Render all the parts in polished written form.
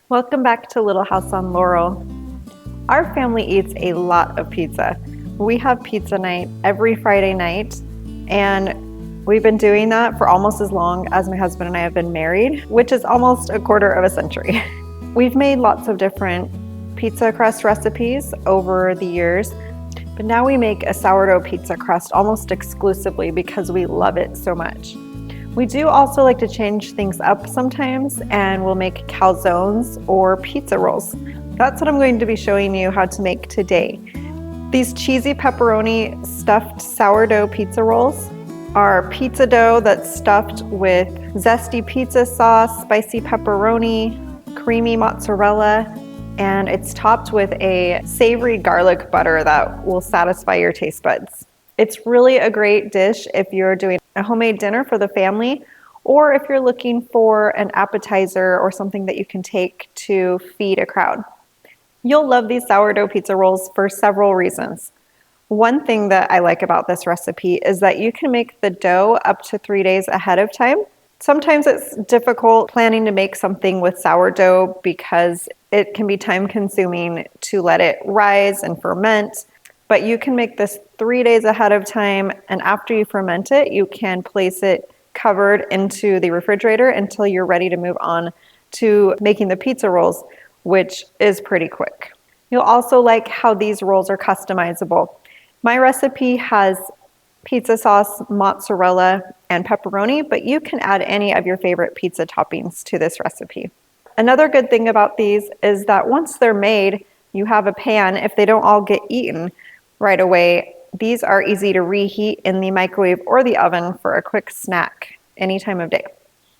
Welcome back to Little House on Laurel. Our family eats a lot of pizza. We have pizza night every Friday night, and we've been doing that for almost as long as my husband and I have been married, which is almost a quarter of a century. We've made lots of different pizza crust recipes over the years, but now we make a sourdough pizza crust almost exclusively because we love it so much. We do also like to change things up sometimes, and we'll make calzones or pizza rolls. That's what I'm going to be showing you how to make today. These cheesy pepperoni stuffed sourdough pizza rolls are pizza dough that's stuffed with zesty pizza sauce, spicy pepperoni, creamy mozzarella, and it's topped with a savory garlic butter that will satisfy your taste buds. It's really a great dish if you're doing a homemade dinner for the family, or if you're looking for an appetizer or something that you can take to feed a crowd. You'll love these sourdough pizza rolls for several reasons. One thing that I like about this recipe is that you can make the dough up to 3 days ahead of time. Sometimes it's difficult planning to make something with sourdough because it can be time consuming to let it rise and ferment. But you can make this 3 days ahead of time, and after you ferment it, you can place it covered into the refrigerator until you're ready to move on to making the pizza rolls, which is pretty quick. You'll also like how these rolls are customizable. My recipe has pizza sauce, mozzarella, and pepperoni, but you can add any of your favorite pizza toppings to this recipe. Another good thing about these is that once they're made, you have a pan. If they don't all get eaten right away, these are easy to reheat in the microwave or the oven for a quick snack any time of day.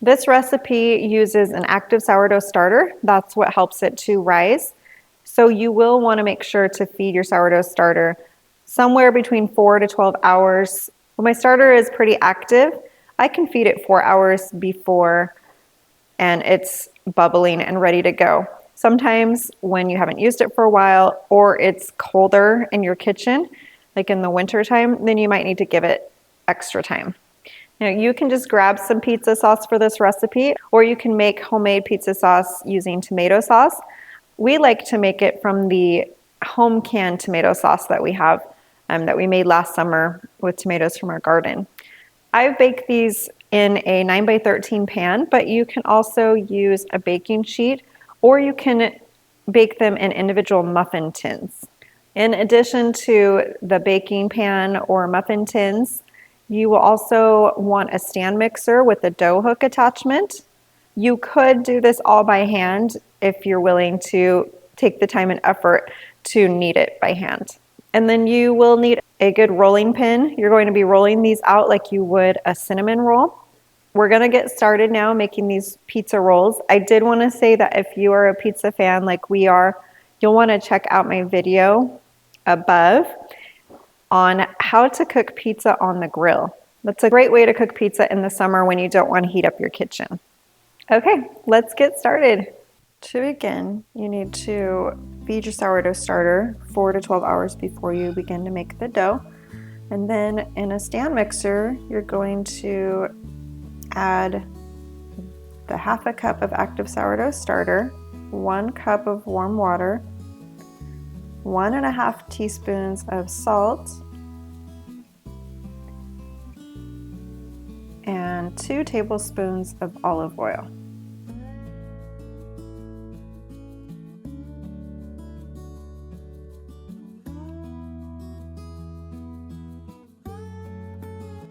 This recipe uses an active sourdough starter. That's what helps it to rise. So you will want to make sure to feed your sourdough starter somewhere between 4 to 12 hours. When my starter is pretty active, I can feed it 4 hours before and it's bubbling and ready to go. Sometimes when you haven't used it for a while or it's colder in your kitchen, like in the winter time, then you might need to give it extra time. Now you can just grab some pizza sauce for this recipe, or you can make homemade pizza sauce using tomato sauce. We like to make it from the home canned tomato sauce that we have that we made last summer with tomatoes from our garden. I've baked these in a 9x13 pan, but you can also use a baking sheet, or you can bake them in individual muffin tins. In addition to the baking pan or muffin tins, you will also want a stand mixer with a dough hook attachment. You could do this all by hand if you're willing to take the time and effort to knead it by hand. And then you will need a good rolling pin. You're going to be rolling these out like you would a cinnamon roll. We're gonna get started now making these pizza rolls. I did wanna say that if you are a pizza fan like we are, you'll wanna check out my video above on how to cook pizza on the grill. That's a great way to cook pizza in the summer when you don't wanna heat up your kitchen. Okay, let's get started. To begin, you need to feed your sourdough starter 4 to 12 hours before you begin to make the dough. And then in a stand mixer, you're going to add the 1/2 cup of active sourdough starter, 1 cup of warm water, 1.5 teaspoons of salt, and 2 tablespoons of olive oil.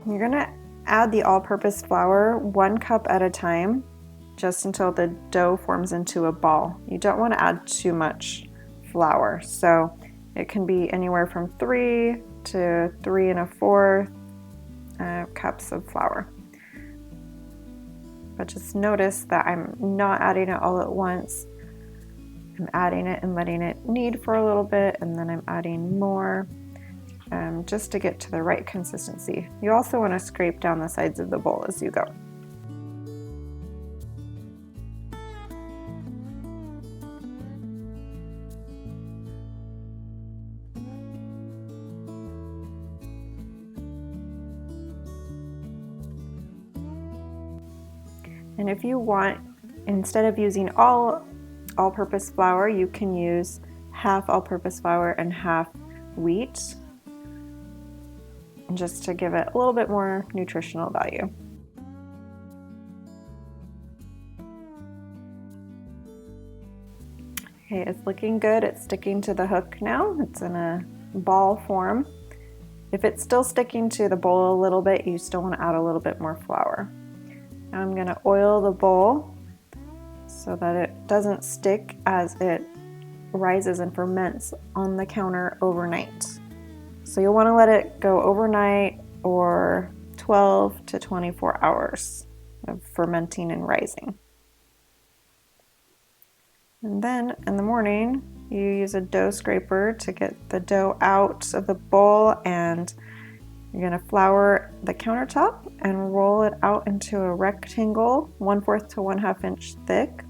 You're gonna add the all-purpose flour 1 cup at a time, just until the dough forms into a ball. You don't want to add too much flour, so it can be anywhere from 3 to 3 1/4 cups of flour. But just notice that I'm not adding it all at once. I'm adding it and letting it knead for a little bit, and then I'm adding more. Just to get to the right consistency. You also want to scrape down the sides of the bowl as you go. And if you want, instead of using all all-purpose flour, you can use half all-purpose flour and half wheat, just to give it a little bit more nutritional value. Okay, it's looking good. It's sticking to the hook now. It's in a ball form. If it's still sticking to the bowl a little bit, you still want to add a little bit more flour. Now I'm going to oil the bowl so that it doesn't stick as it rises and ferments on the counter overnight. So you'll want to let it go overnight or 12 to 24 hours of fermenting and rising. And then in the morning, you use a dough scraper to get the dough out of the bowl, and you're going to flour the countertop and roll it out into a rectangle 1/4 to 1/2 inch thick.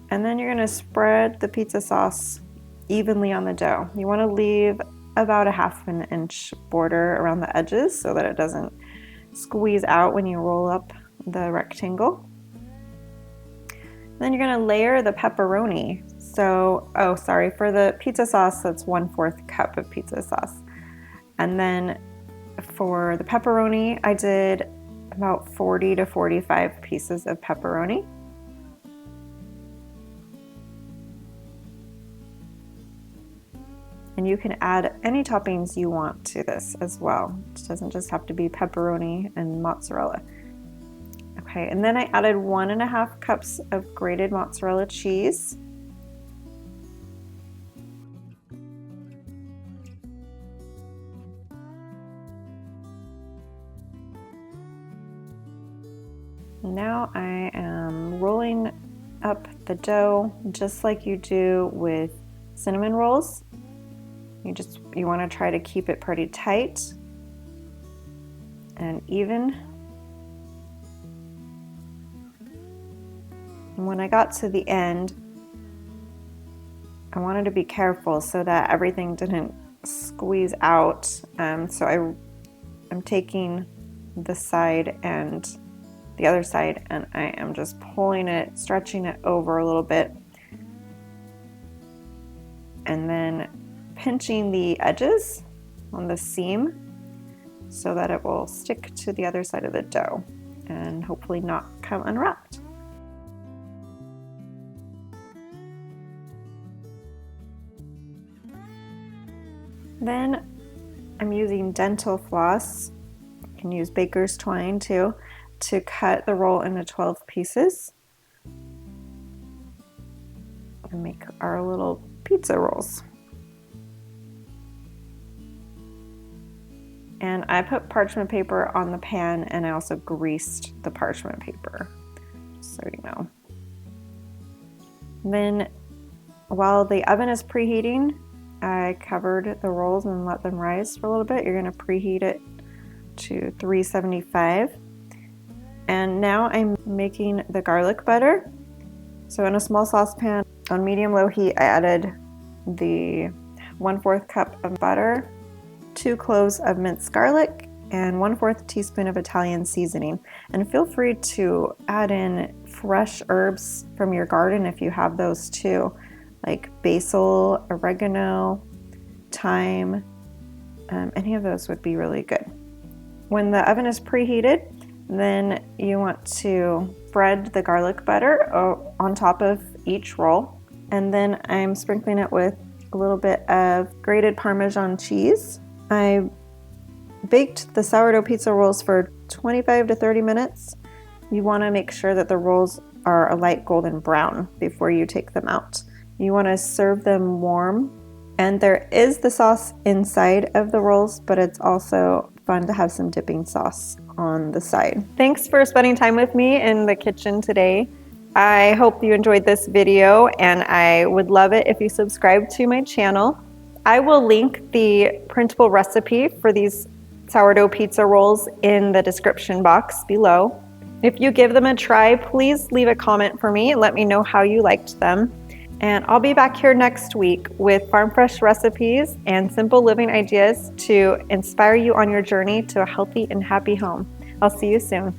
And then you're going to spread the pizza sauce evenly on the dough. You want to leave about a 1/2 inch border around the edges so that it doesn't squeeze out when you roll up the rectangle. Then you're going to layer the pepperoni. So, for the pizza sauce, that's 1/4 cup of pizza sauce. And then for the pepperoni, I did about 40 to 45 pieces of pepperoni. And you can add any toppings you want to this as well. It doesn't just have to be pepperoni and mozzarella. Okay, and then I added 1.5 cups of grated mozzarella cheese. Now I am rolling up the dough just like you do with cinnamon rolls. You want to try to keep it pretty tight and even. And when I got to the end, I wanted to be careful so that everything didn't squeeze out. So I'm taking this side and the other side, and I am just pulling it, stretching it over a little bit, and then pinching the edges on the seam so that it will stick to the other side of the dough and hopefully not come unwrapped. Then I'm using dental floss. You can use baker's twine too, to cut the roll into 12 pieces and make our little pizza rolls. And I put parchment paper on the pan, and I also greased the parchment paper, so you know. Then while the oven is preheating, I covered the rolls and let them rise for a little bit. You're going to preheat it to 375. And now I'm making the garlic butter. So in a small saucepan on medium-low heat, I added the 1/4 cup of butter, 2 cloves of minced garlic, and 1/4 teaspoon of Italian seasoning. And feel free to add in fresh herbs from your garden if you have those too, like basil, oregano, thyme. Any of those would be really good. When the oven is preheated, then you want to spread the garlic butter on top of each roll. And then I'm sprinkling it with a little bit of grated Parmesan cheese. I baked the sourdough pizza rolls for 25 to 30 minutes. You want to make sure that the rolls are a light golden brown before you take them out. You want to serve them warm. And there is the sauce inside of the rolls, but it's also fun to have some dipping sauce on the side. Thanks for spending time with me in the kitchen today. I hope you enjoyed this video, and I would love it if you subscribe to my channel. I will link the printable recipe for these sourdough pizza rolls in the description box below. If you give them a try, please leave a comment for me and let me know how you liked them. And I'll be back here next week with farm fresh recipes and simple living ideas to inspire you on your journey to a healthy and happy home. I'll see you soon.